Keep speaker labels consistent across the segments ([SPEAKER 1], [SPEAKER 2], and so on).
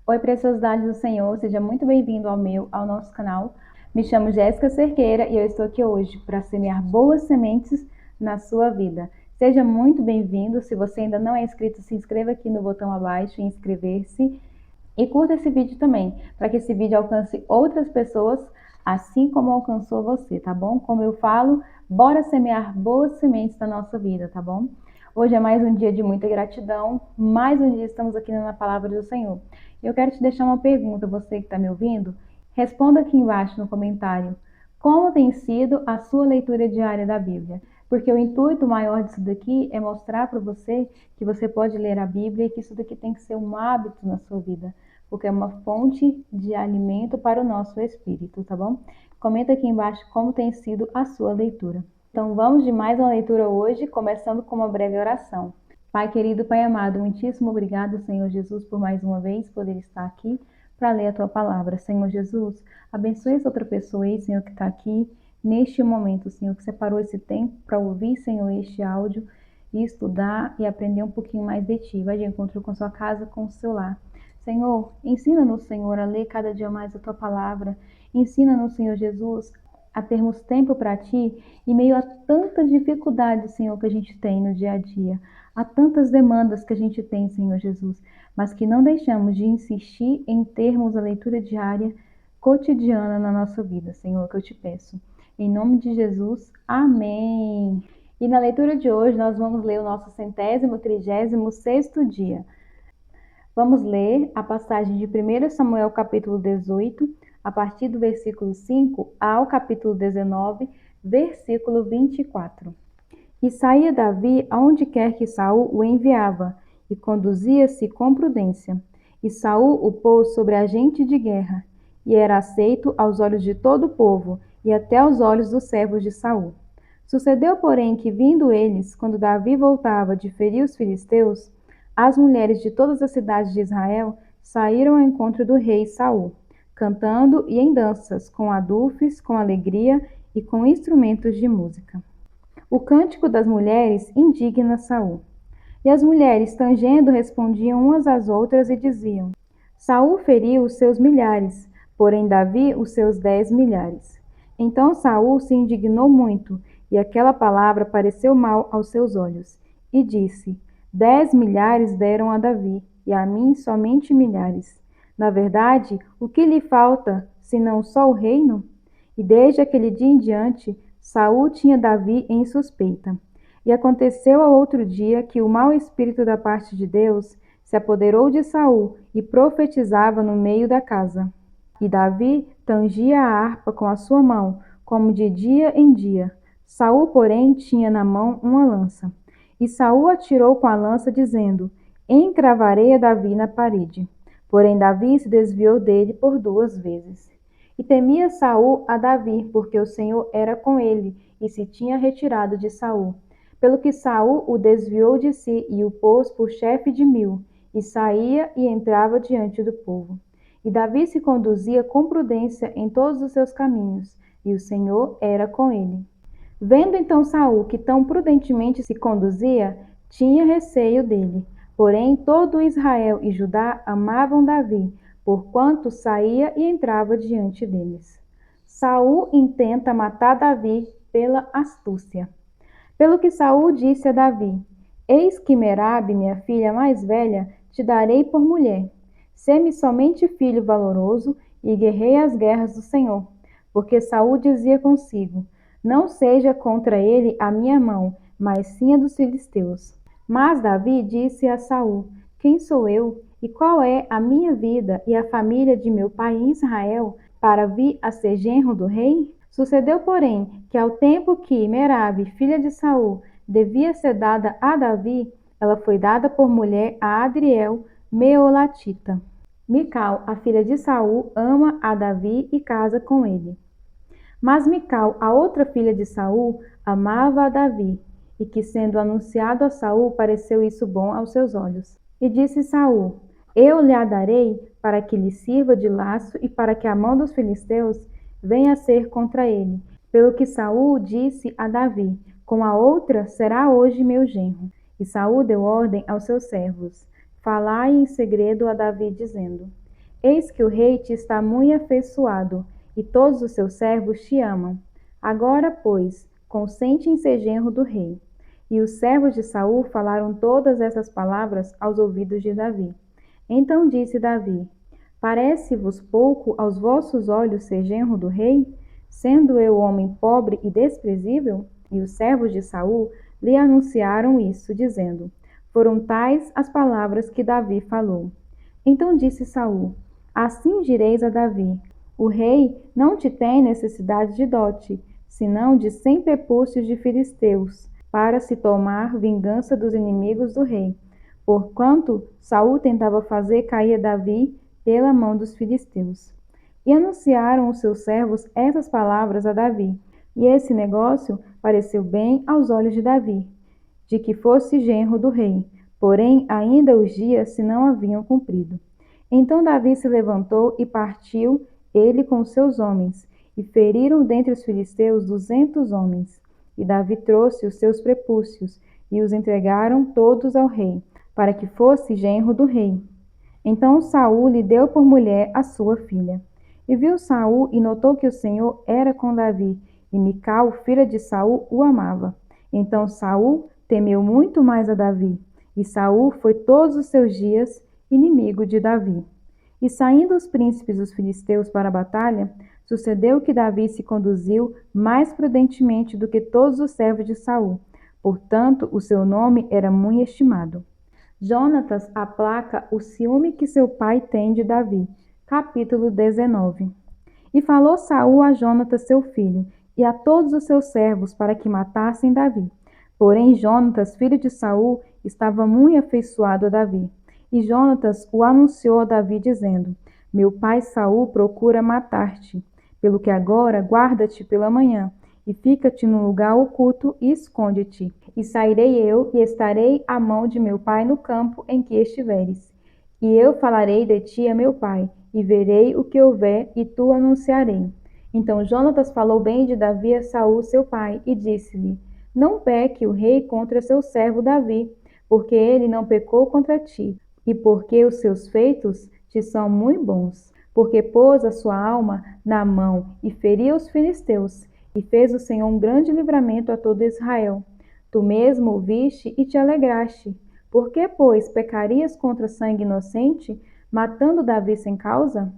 [SPEAKER 1] Oi, preciosidade do Senhor, seja muito bem-vindo ao nosso canal. Me chamo Jéssica Cerqueira e eu estou aqui hoje para semear boas sementes na sua vida. Seja muito bem-vindo. Se você ainda não é inscrito, se inscreva aqui no botão abaixo em inscrever-se e curta esse vídeo também, para que esse vídeo alcance outras pessoas, assim como alcançou você, tá bom? Como eu falo, bora semear boas sementes na nossa vida, tá bom? Hoje é mais um dia de muita gratidão, mais um dia estamos aqui na Palavra do Senhor. Eu quero te deixar uma pergunta, você que está me ouvindo, responda aqui embaixo no comentário. Como tem sido a sua leitura diária da Bíblia? Porque o intuito maior disso daqui é mostrar para você que você pode ler a Bíblia e que isso daqui tem que ser um hábito na sua vida, porque é uma fonte de alimento para o nosso espírito, tá bom? Comenta aqui embaixo como tem sido a sua leitura. Então vamos de mais uma leitura hoje, começando com uma breve oração. Pai querido, Pai amado, muitíssimo obrigado, Senhor Jesus, por mais uma vez poder estar aqui para ler a Tua palavra. Senhor Jesus, abençoe essa outra pessoa aí, Senhor, que está aqui neste momento, Senhor, que separou esse tempo para ouvir, Senhor, este áudio e estudar e aprender um pouquinho mais de Ti. Vai de encontro com sua casa, com o seu lar. Senhor, ensina-nos, Senhor, a ler cada dia mais a Tua palavra. Ensina-nos, Senhor Jesus, a termos tempo para Ti em meio a tantas dificuldades, Senhor, que a gente tem no dia a dia. Há tantas demandas que a gente tem, Senhor Jesus, mas que não deixamos de insistir em termos a leitura diária cotidiana na nossa vida, Senhor, que eu te peço. Em nome de Jesus, amém. E na leitura de hoje nós vamos ler o nosso 136º dia. Vamos ler a passagem de 1 Samuel capítulo 18, a partir do versículo 5 ao capítulo 19, versículo 24. E saía Davi aonde quer que Saul o enviava, e conduzia-se com prudência. E Saul o pôs sobre agente de guerra, e era aceito aos olhos de todo o povo, e até aos olhos dos servos de Saul. Sucedeu, porém, que vindo eles, quando Davi voltava de ferir os filisteus, as mulheres de todas as cidades de Israel saíram ao encontro do rei Saul, cantando e em danças, com adufes, com alegria e com instrumentos de música. O cântico das mulheres indigna Saul. E as mulheres, tangendo, respondiam umas às outras e diziam: Saul feriu os seus milhares, porém Davi os seus 10 milhares. Então Saul se indignou muito, e aquela palavra pareceu mal aos seus olhos, e disse: 10 milhares deram a Davi, e a mim somente milhares. Na verdade, o que lhe falta, senão só o reino? E desde aquele dia em diante, Saul tinha Davi em suspeita. E aconteceu ao outro dia que o mau espírito da parte de Deus se apoderou de Saul e profetizava no meio da casa. E Davi tangia a harpa com a sua mão, como de dia em dia. Saul, porém, tinha na mão uma lança. E Saul atirou com a lança, dizendo: Encravarei a Davi na parede. Porém Davi se desviou dele por 2 vezes. E temia Saul a Davi, porque o Senhor era com ele, e se tinha retirado de Saul. Pelo que Saul o desviou de si e o pôs por chefe de 1000, e saía e entrava diante do povo. E Davi se conduzia com prudência em todos os seus caminhos, e o Senhor era com ele. Vendo então Saul que tão prudentemente se conduzia, tinha receio dele. Porém todo Israel e Judá amavam Davi, porquanto saía e entrava diante deles. Saul intenta matar Davi pela astúcia. Pelo que Saul disse a Davi: Eis que Merabe, minha filha mais velha, te darei por mulher. Sê-me somente filho valoroso e guerrei as guerras do Senhor. Porque Saul dizia consigo: Não seja contra ele a minha mão, mas sim a dos filisteus. Mas Davi disse a Saul: Quem sou eu e qual é a minha vida e a família de meu pai em Israel para vir a ser genro do rei? Sucedeu, porém, que ao tempo que Merabe, filha de Saul, devia ser dada a Davi, ela foi dada por mulher a Adriel, meolatita. Mical, a filha de Saul, ama a Davi e casa com ele. Mas Mical, a outra filha de Saul, amava a Davi, e que sendo anunciado a Saul, pareceu isso bom aos seus olhos. E disse Saul: Eu lhe a darei para que lhe sirva de laço e para que a mão dos filisteus venha a ser contra ele. Pelo que Saul disse a Davi: Com a outra será hoje meu genro. E Saul deu ordem aos seus servos: Falai em segredo a Davi, dizendo: eis que o rei te está muito afeiçoado, e todos os seus servos te amam. Agora, pois, consente em ser genro do rei. E os servos de Saul falaram todas essas palavras aos ouvidos de Davi. Então disse Davi: Parece-vos pouco aos vossos olhos ser genro do rei, sendo eu homem pobre e desprezível? E os servos de Saul lhe anunciaram isso, dizendo: Foram tais as palavras que Davi falou. Então disse Saul: Assim direis a Davi: O rei não te tem necessidade de dote, senão de 100 prepúcios de filisteus, para se tomar vingança dos inimigos do rei. Porquanto Saul tentava fazer cair Davi pela mão dos filisteus. E anunciaram os seus servos essas palavras a Davi. E esse negócio pareceu bem aos olhos de Davi, de que fosse genro do rei. Porém, ainda os dias se não haviam cumprido. Então Davi se levantou e partiu, ele com os seus homens, e feriram dentre os filisteus 200 homens. E Davi trouxe os seus prepúcios, e os entregaram todos ao rei, para que fosse genro do rei. Então Saul lhe deu por mulher a sua filha. E viu Saul e notou que o Senhor era com Davi, e Mical, filha de Saul, o amava. Então Saul temeu muito mais a Davi, e Saul foi todos os seus dias inimigo de Davi. E saindo os príncipes dos filisteus para a batalha, sucedeu que Davi se conduziu mais prudentemente do que todos os servos de Saul. Portanto, o seu nome era muito estimado. Jonatas aplaca o ciúme que seu pai tem de Davi. Capítulo 19. E falou Saul a Jonatas seu filho, e a todos os seus servos, para que matassem Davi. Porém Jonatas, filho de Saul, estava muito afeiçoado a Davi. E Jonatas o anunciou a Davi, dizendo: Meu pai Saul procura matar-te. Pelo que agora guarda-te pela manhã, e fica-te num lugar oculto e esconde-te. E sairei eu e estarei à mão de meu pai no campo em que estiveres. E eu falarei de ti a meu pai, e verei o que houver, e tu anunciarei. Então Jonatas falou bem de Davi a Saul seu pai, e disse-lhe: Não peque o rei contra seu servo Davi, porque ele não pecou contra ti, e porque os seus feitos te são muito bons. Porque pôs a sua alma na mão e feriu os filisteus, e fez o Senhor um grande livramento a todo Israel. Tu mesmo o viste e te alegraste. Por que, pois, pecarias contra sangue inocente, matando Davi sem causa?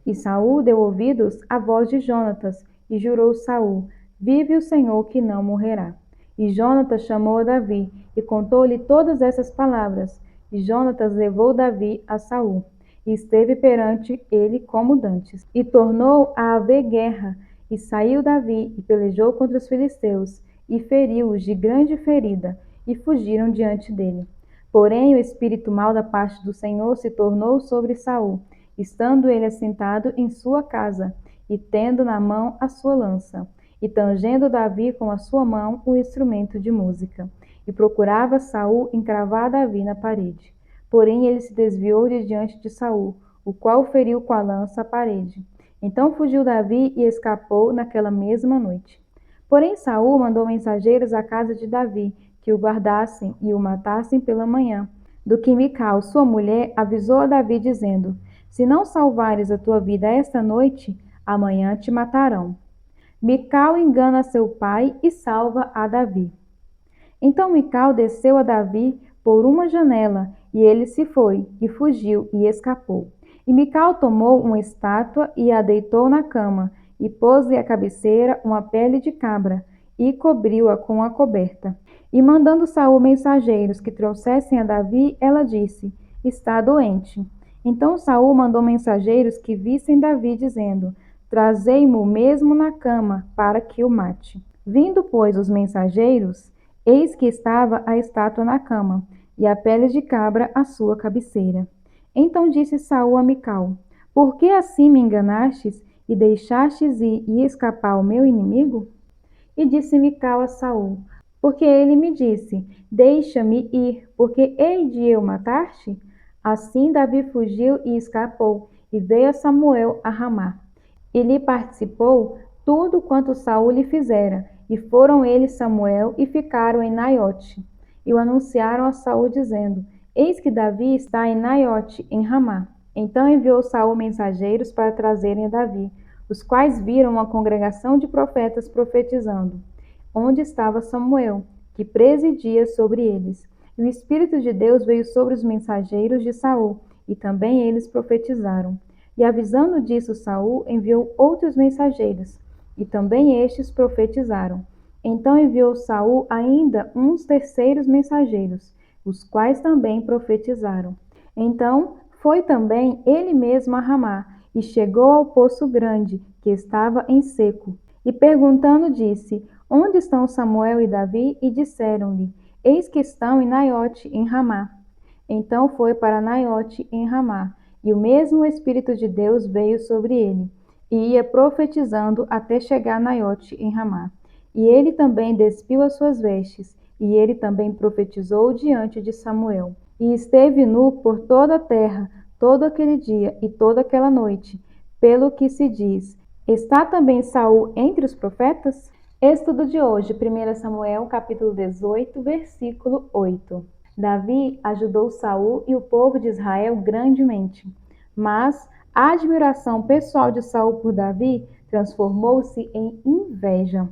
[SPEAKER 1] E Saul deu ouvidos à voz de Jonatas, e jurou Saul: Vive o Senhor que não morrerá. E Jonatas chamou a Davi, e contou-lhe todas essas palavras. E Jonatas levou Davi a Saul, e esteve perante ele como dantes. E tornou a haver guerra, e saiu Davi, e pelejou contra os filisteus, e feriu-os de grande ferida, e fugiram diante dele. Porém o espírito mau da parte do Senhor se tornou sobre Saul, estando ele assentado em sua casa, e tendo na mão a sua lança, e tangendo Davi com a sua mão o instrumento de música. E procurava Saul encravar Davi na parede. Porém ele se desviou de diante de Saul, o qual feriu com a lança a parede. Então fugiu Davi e escapou naquela mesma noite. Porém Saul mandou mensageiros à casa de Davi, que o guardassem e o matassem pela manhã. Do que Mical, sua mulher, avisou a Davi, dizendo: Se não salvares a tua vida esta noite, amanhã te matarão. Mical engana seu pai e salva a Davi. Então Mical desceu a Davi por uma janela, e ele se foi, e fugiu, e escapou. E Mical tomou uma estátua e a deitou na cama, e pôs-lhe à cabeceira uma pele de cabra, e cobriu-a com a coberta. E mandando Saul mensageiros que trouxessem a Davi, ela disse: Está doente. Então Saul mandou mensageiros que vissem Davi, dizendo: Trazei-mo mesmo na cama, para que o mate. Vindo, pois, os mensageiros, eis que estava a estátua na cama, e a pele de cabra à sua cabeceira. Então disse Saul a Mical: Por que assim me enganastes e deixastes ir e escapar o meu inimigo? E disse Mical a Saul: Porque ele me disse: Deixa-me ir, porque hei de eu matar-te? Assim Davi fugiu e escapou, e veio a Samuel a Ramá. E lhe participou tudo quanto Saul lhe fizera, e foram eles Samuel e ficaram em Naiote. E o anunciaram a Saul, dizendo: Eis que Davi está em Naiote, em Ramá. Então enviou Saul mensageiros para trazerem a Davi, os quais viram uma congregação de profetas profetizando, onde estava Samuel, que presidia sobre eles. E o Espírito de Deus veio sobre os mensageiros de Saul, e também eles profetizaram. E avisando disso, Saul enviou outros mensageiros, e também estes profetizaram. Então enviou Saul ainda uns terceiros mensageiros, os quais também profetizaram. Então foi também ele mesmo a Ramá, e chegou ao poço grande, que estava em seco. E perguntando, disse: Onde estão Samuel e Davi? E disseram-lhe: Eis que estão em Naiote, em Ramá. Então foi para Naiote, em Ramá, e o mesmo Espírito de Deus veio sobre ele, e ia profetizando até chegar a Naiote, em Ramá. E ele também despiu as suas vestes, e ele também profetizou diante de Samuel. E esteve nu por toda a terra, todo aquele dia e toda aquela noite, pelo que se diz: Está também Saul entre os profetas? Estudo de hoje, 1 Samuel, capítulo 18, versículo 8. Davi ajudou Saul e o povo de Israel grandemente, mas a admiração pessoal de Saul por Davi transformou-se em inveja,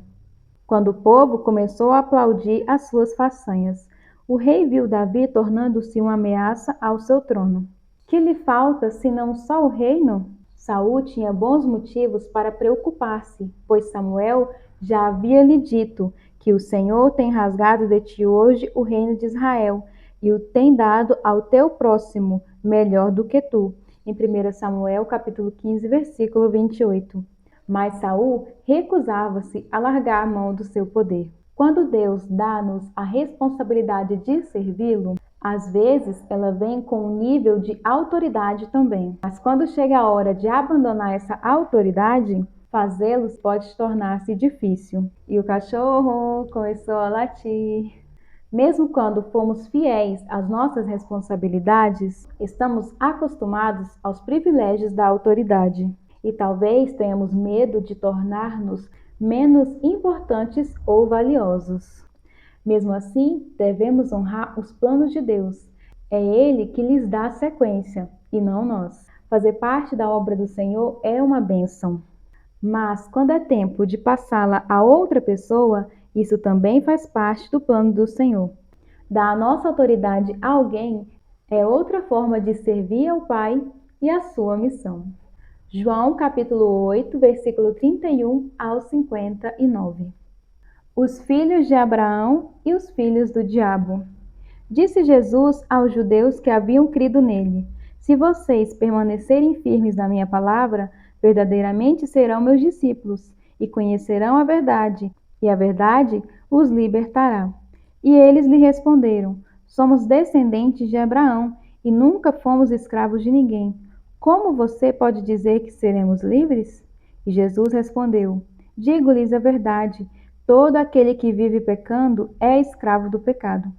[SPEAKER 1] quando o povo começou a aplaudir as suas façanhas. O rei viu Davi tornando-se uma ameaça ao seu trono. Que lhe falta senão só o reino? Saul tinha bons motivos para preocupar-se, pois Samuel já havia lhe dito que o Senhor tem rasgado de ti hoje o reino de Israel e o tem dado ao teu próximo, melhor do que tu. Em 1 Samuel, capítulo 15, versículo 28. Mas Saul recusava-se a largar a mão do seu poder. Quando Deus dá-nos a responsabilidade de servi-lo, às vezes ela vem com um nível de autoridade também. Mas quando chega a hora de abandonar essa autoridade, fazê-los pode tornar-se difícil. E o cachorro começou a latir. Mesmo quando fomos fiéis às nossas responsabilidades, estamos acostumados aos privilégios da autoridade. E talvez tenhamos medo de tornar-nos menos importantes ou valiosos. Mesmo assim, devemos honrar os planos de Deus. É Ele que lhes dá sequência, e não nós. Fazer parte da obra do Senhor é uma bênção. Mas, quando é tempo de passá-la a outra pessoa, isso também faz parte do plano do Senhor. Dar a nossa autoridade a alguém é outra forma de servir ao Pai e a sua missão. João capítulo 8, versículo 31 ao 59. Os filhos de Abraão e os filhos do diabo. Disse Jesus aos judeus que haviam crido nele: Se vocês permanecerem firmes na minha palavra, verdadeiramente serão meus discípulos e conhecerão a verdade, e a verdade os libertará. E eles lhe responderam: Somos descendentes de Abraão e nunca fomos escravos de ninguém. Como você pode dizer que seremos livres? E Jesus respondeu: Digo-lhes a verdade. Todo aquele que vive pecando é escravo do pecado.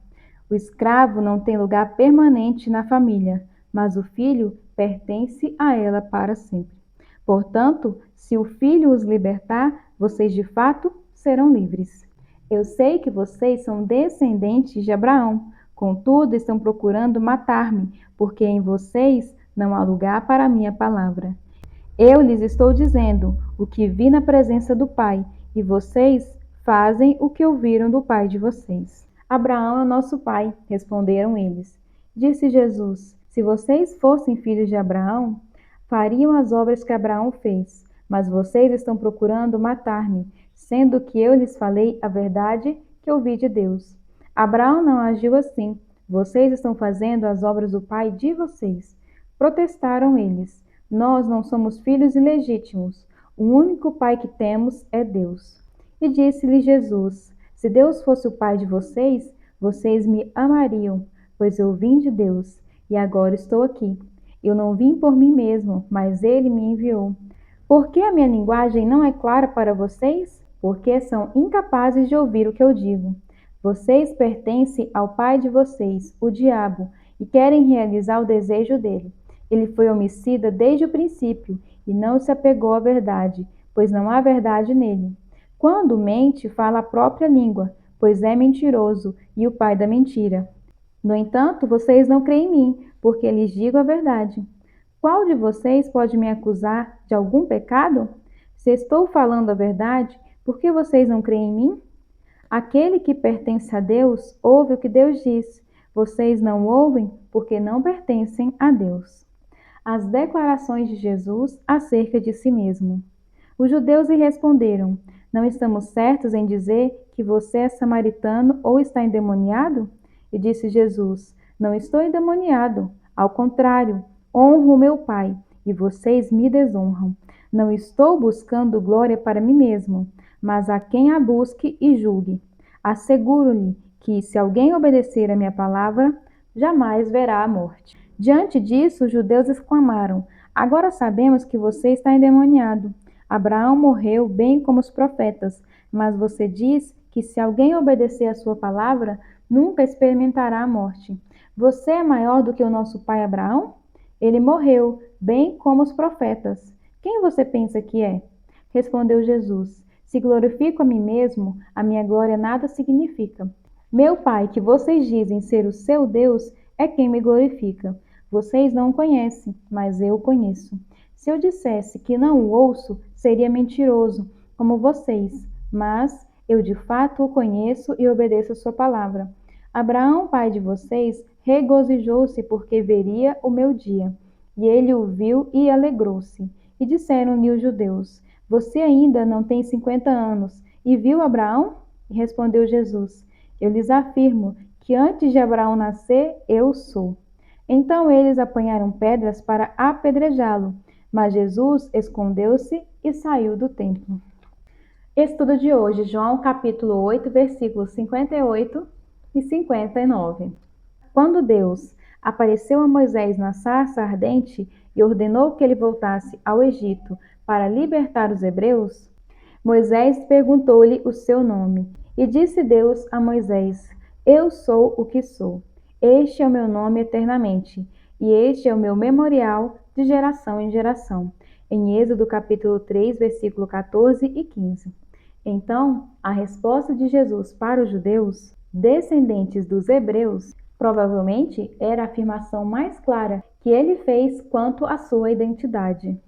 [SPEAKER 1] O escravo não tem lugar permanente na família, mas o filho pertence a ela para sempre. Portanto, se o filho os libertar, vocês de fato serão livres. Eu sei que vocês são descendentes de Abraão, contudo estão procurando matar-me, porque em vocês não há lugar para a minha palavra. Eu lhes estou dizendo o que vi na presença do Pai, e vocês fazem o que ouviram do pai de vocês. Abraão é nosso pai, responderam eles. Disse Jesus: Se vocês fossem filhos de Abraão, fariam as obras que Abraão fez. Mas vocês estão procurando matar-me, sendo que eu lhes falei a verdade que ouvi de Deus. Abraão não agiu assim. Vocês estão fazendo as obras do pai de vocês. Protestaram eles. Nós não somos filhos ilegítimos. O único pai que temos é Deus. E disse-lhe Jesus: Se Deus fosse o pai de vocês, vocês me amariam, pois eu vim de Deus e agora estou aqui. Eu não vim por mim mesmo, mas ele me enviou. Por que a minha linguagem não é clara para vocês? Porque são incapazes de ouvir o que eu digo. Vocês pertencem ao pai de vocês, o diabo, e querem realizar o desejo dele. Ele foi homicida desde o princípio e não se apegou à verdade, pois não há verdade nele. Quando mente, fala a própria língua, pois é mentiroso e o pai da mentira. No entanto, vocês não creem em mim, porque lhes digo a verdade. Qual de vocês pode me acusar de algum pecado? Se estou falando a verdade, por que vocês não creem em mim? Aquele que pertence a Deus ouve o que Deus diz. Vocês não ouvem porque não pertencem a Deus. As declarações de Jesus acerca de si mesmo. Os judeus lhe responderam: Não estamos certos em dizer que você é samaritano ou está endemoniado? E disse Jesus: Não estou endemoniado. Ao contrário, honro meu Pai e vocês me desonram. Não estou buscando glória para mim mesmo, mas a quem a busque e julgue. Asseguro-lhe que, se alguém obedecer a minha palavra, jamais verá a morte. Diante disso, os judeus exclamaram: Agora sabemos que você está endemoniado. Abraão morreu bem como os profetas, mas você diz que se alguém obedecer a sua palavra, nunca experimentará a morte. Você é maior do que o nosso pai Abraão? Ele morreu bem como os profetas. Quem você pensa que é? Respondeu Jesus: Se glorifico a mim mesmo, a minha glória nada significa. Meu Pai, que vocês dizem ser o seu Deus, é quem me glorifica. Vocês não o conhecem, mas eu o conheço. Se eu dissesse que não o ouço, seria mentiroso, como vocês, mas eu de fato o conheço e obedeço a sua palavra. Abraão, pai de vocês, regozijou-se porque veria o meu dia, e ele o viu e alegrou-se. E disseram-lhe os judeus: Você ainda não tem 50 anos e viu Abraão? E respondeu Jesus: Eu lhes afirmo que antes de Abraão nascer, eu sou. Então eles apanharam pedras para apedrejá-lo, mas Jesus escondeu-se e saiu do templo. Estudo de hoje, João capítulo 8, versículos 58 e 59. Quando Deus apareceu a Moisés na sarça ardente e ordenou que ele voltasse ao Egito para libertar os hebreus, Moisés perguntou-lhe o seu nome. E disse Deus a Moisés: Eu sou o que sou. Este é o meu nome eternamente, e este é o meu memorial de geração em geração. Em Êxodo capítulo 3, versículo 14 e 15. Então, a resposta de Jesus para os judeus, descendentes dos hebreus, provavelmente era a afirmação mais clara que ele fez quanto à sua identidade.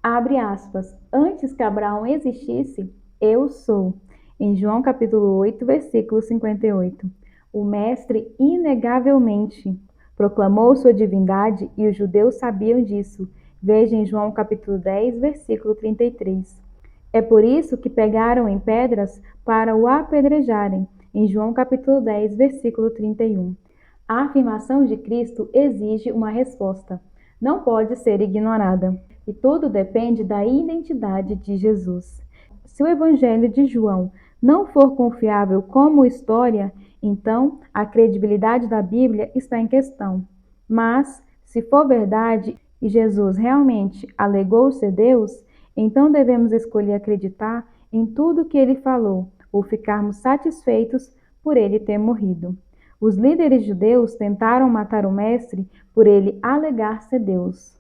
[SPEAKER 1] Abre aspas, antes que Abraão existisse, eu sou. Em João capítulo 8, versículo 58. O mestre inegavelmente proclamou sua divindade e os judeus sabiam disso. Veja em João capítulo 10, versículo 33. É por isso que pegaram em pedras para o apedrejarem. Em João capítulo 10, versículo 31. A afirmação de Cristo exige uma resposta. Não pode ser ignorada. E tudo depende da identidade de Jesus. Se o Evangelho de João não for confiável como história, então a credibilidade da Bíblia está em questão. Mas, se for verdade e Jesus realmente alegou ser Deus, então devemos escolher acreditar em tudo que ele falou ou ficarmos satisfeitos por ele ter morrido. Os líderes judeus tentaram matar o Mestre por ele alegar ser Deus.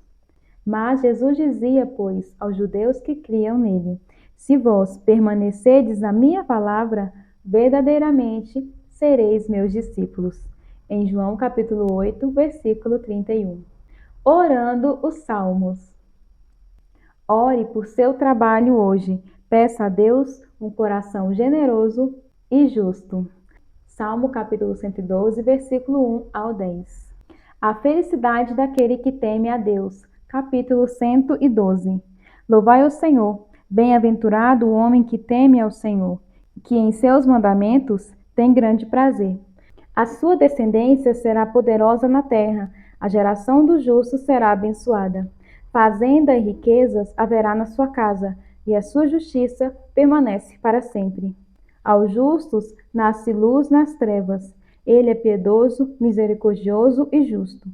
[SPEAKER 1] Mas Jesus dizia, pois, aos judeus que criam nele: Se vós permanecerdes na minha palavra, verdadeiramente sereis meus discípulos. Em João capítulo 8, versículo 31. Orando os Salmos. Ore por seu trabalho hoje. Peça a Deus um coração generoso e justo. Salmo capítulo 112, versículo 1 ao 10. A felicidade daquele que teme a Deus. Capítulo 112. Louvai o Senhor. Bem-aventurado o homem que teme ao Senhor, que em seus mandamentos tem grande prazer. A sua descendência será poderosa na terra, a geração do justo será abençoada. Fazenda e riquezas haverá na sua casa, e a sua justiça permanece para sempre. Aos justos nasce luz nas trevas. Ele é piedoso, misericordioso e justo.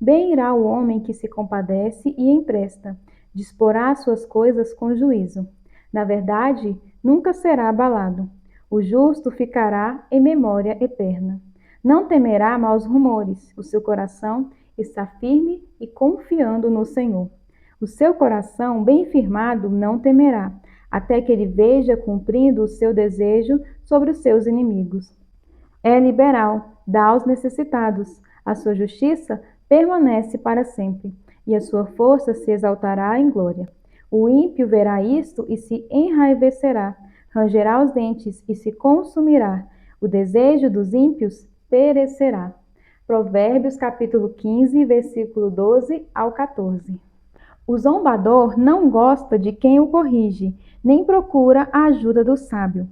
[SPEAKER 1] Bem irá o homem que se compadece e empresta, disporá suas coisas com juízo. Na verdade, nunca será abalado. O justo ficará em memória eterna. Não temerá maus rumores, o seu coração está firme e confiando no Senhor. O seu coração, bem firmado, não temerá, até que ele veja cumprindo o seu desejo sobre os seus inimigos. É liberal, dá aos necessitados. A sua justiça permanece para sempre. e a sua força se exaltará em glória. O ímpio verá isto e se enraivecerá, rangerá os dentes e se consumirá. O desejo dos ímpios perecerá. Provérbios capítulo 15, versículo 12 ao 14. O zombador não gosta de quem o corrige, nem procura a ajuda do sábio.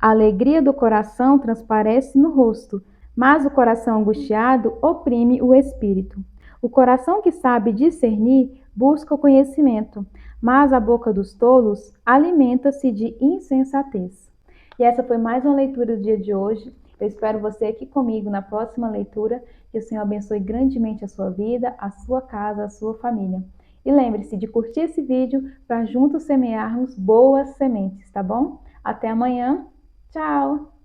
[SPEAKER 1] A alegria do coração transparece no rosto, mas o coração angustiado oprime o espírito. O coração que sabe discernir busca o conhecimento, mas a boca dos tolos alimenta-se de insensatez. E essa foi mais uma leitura do dia de hoje. Eu espero você aqui comigo na próxima leitura. Que o Senhor abençoe grandemente a sua vida, a sua casa, a sua família. E lembre-se de curtir esse vídeo para juntos semearmos boas sementes, tá bom? Até amanhã. Tchau!